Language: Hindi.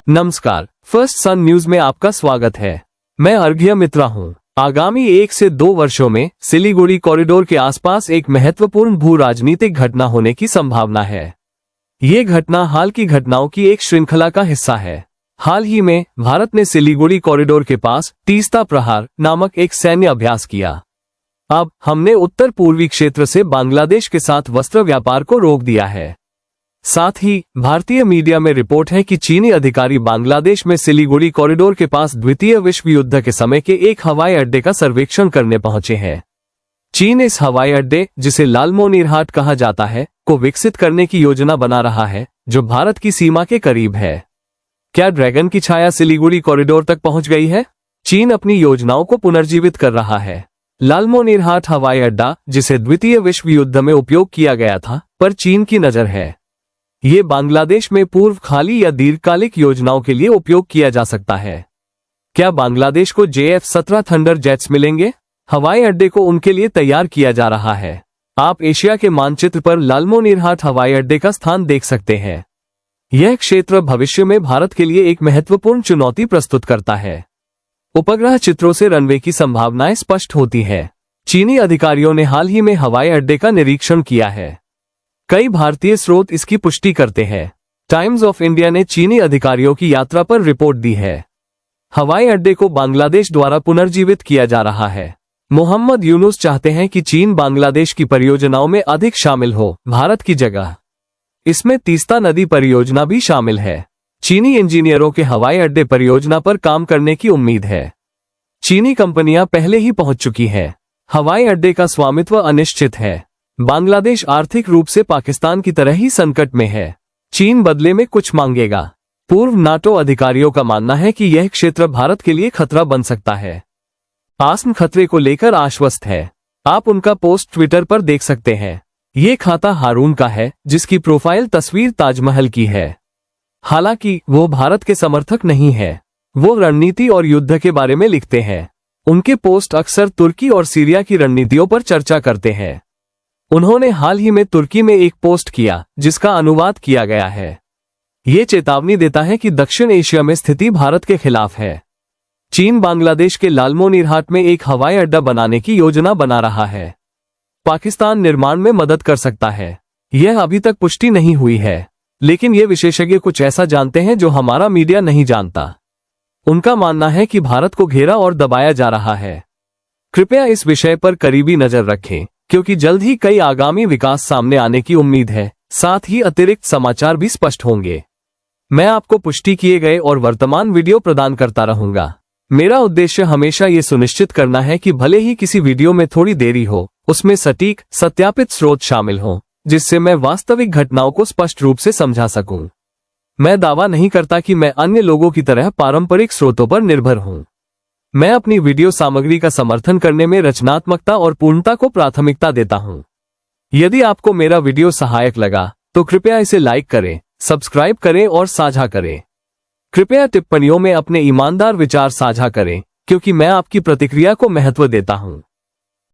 नमस्कार, फर्स्ट सन न्यूज में आपका स्वागत है। मैं अर्घ्य मित्रा हूं। आगामी 1 से 2 वर्षों में सिलीगुड़ी कॉरिडोर के आसपास एक महत्वपूर्ण भू राजनीतिक घटना होने की संभावना है। ये घटना हाल की घटनाओं की एक श्रृंखला का हिस्सा है। हाल ही में भारत ने सिलीगुड़ी कॉरिडोर के पास तीस्ता प्रहार नामक एक सैन्य अभ्यास किया। अब हमने उत्तर पूर्वी क्षेत्र से बांग्लादेश के साथ वस्त्र व्यापार को रोक दिया है। साथ ही भारतीय मीडिया में रिपोर्ट है कि चीनी अधिकारी बांग्लादेश में सिलीगुड़ी कॉरिडोर के पास द्वितीय विश्व युद्ध के समय के एक हवाई अड्डे का सर्वेक्षण करने पहुंचे हैं। चीन इस हवाई अड्डे, जिसे लालमोनीरहाट कहा जाता है, को विकसित करने की योजना बना रहा है, जो भारत की सीमा के करीब है। क्या ड्रैगन की छाया सिलीगुड़ी कॉरिडोर तक पहुंच गई है? चीन अपनी योजनाओं को पुनर्जीवित कर रहा है। लालमोनीरहाट हवाई अड्डा, जिसे द्वितीय विश्व युद्ध में उपयोग किया गया था, पर चीन की नजर है। ये बांग्लादेश में पूर्व खाली या दीर्घकालिक योजनाओं के लिए उपयोग किया जा सकता है। क्या बांग्लादेश को JF-17 थंडर जेट्स मिलेंगे? हवाई अड्डे को उनके लिए तैयार किया जा रहा है। आप एशिया के मानचित्र पर लालमोनीरहाट हवाई अड्डे का स्थान देख सकते हैं। यह क्षेत्र भविष्य में भारत के लिए एक महत्वपूर्ण चुनौती प्रस्तुत करता है। उपग्रह चित्रों से रनवे की संभावनाएं स्पष्ट होती है। चीनी अधिकारियों ने हाल ही में हवाई अड्डे का निरीक्षण किया है। कई भारतीय स्रोत इसकी पुष्टि करते हैं। टाइम्स ऑफ इंडिया ने चीनी अधिकारियों की यात्रा पर रिपोर्ट दी है। हवाई अड्डे को बांग्लादेश द्वारा पुनर्जीवित किया जा रहा है। मोहम्मद यूनुस चाहते हैं कि चीन बांग्लादेश की परियोजनाओं में अधिक शामिल हो, भारत की जगह। इसमें तीस्ता नदी परियोजना भी शामिल है। चीनी इंजीनियरों के हवाई अड्डे परियोजना पर काम करने की उम्मीद है। चीनी कंपनियां पहले ही पहुंच चुकी हैं। हवाई अड्डे का स्वामित्व अनिश्चित है। बांग्लादेश आर्थिक रूप से पाकिस्तान की तरह ही संकट में है। चीन बदले में कुछ मांगेगा। पूर्व नाटो अधिकारियों का मानना है कि यह क्षेत्र भारत के लिए खतरा बन सकता है। आसम खतरे को लेकर आश्वस्त है। आप उनका पोस्ट ट्विटर पर देख सकते हैं। ये खाता हारून का है, जिसकी प्रोफाइल तस्वीर ताजमहल की है। हालांकि वो भारत के समर्थक नहीं है। वो रणनीति और युद्ध के बारे में लिखते हैं। उनके पोस्ट अक्सर तुर्की और सीरिया की रणनीतियों पर चर्चा करते हैं। उन्होंने हाल ही में तुर्की में एक पोस्ट किया, जिसका अनुवाद किया गया है। ये चेतावनी देता है कि दक्षिण एशिया में स्थिति भारत के खिलाफ है। चीन बांग्लादेश के लालमोनीरहाट में एक हवाई अड्डा बनाने की योजना बना रहा है। पाकिस्तान निर्माण में मदद कर सकता है। यह अभी तक पुष्टि नहीं हुई है, लेकिन ये विशेषज्ञ कुछ ऐसा जानते हैं जो हमारा मीडिया नहीं जानता। उनका मानना है कि भारत को घेरा और दबाया जा रहा है। कृपया इस विषय पर करीबी नजर रखें, क्योंकि जल्द ही कई आगामी विकास सामने आने की उम्मीद है। साथ ही अतिरिक्त समाचार भी स्पष्ट होंगे। मैं आपको पुष्टि किए गए और वर्तमान वीडियो प्रदान करता रहूंगा। मेरा उद्देश्य हमेशा ये सुनिश्चित करना है कि भले ही किसी वीडियो में थोड़ी देरी हो, उसमें सटीक, सत्यापित स्रोत शामिल हों, जिससे मैं वास्तविक घटनाओं को स्पष्ट रूप से समझा सकूं। मैं दावा नहीं करता कि मैं अन्य लोगों की तरह पारंपरिक स्रोतों पर निर्भर हूं। मैं अपनी वीडियो सामग्री का समर्थन करने में रचनात्मकता और पूर्णता को प्राथमिकता देता हूं। यदि आपको मेरा वीडियो सहायक लगा, तो कृपया इसे लाइक करें, सब्सक्राइब करें और साझा करें। कृपया टिप्पणियों में अपने ईमानदार विचार साझा करें, क्योंकि मैं आपकी प्रतिक्रिया को महत्व देता हूं।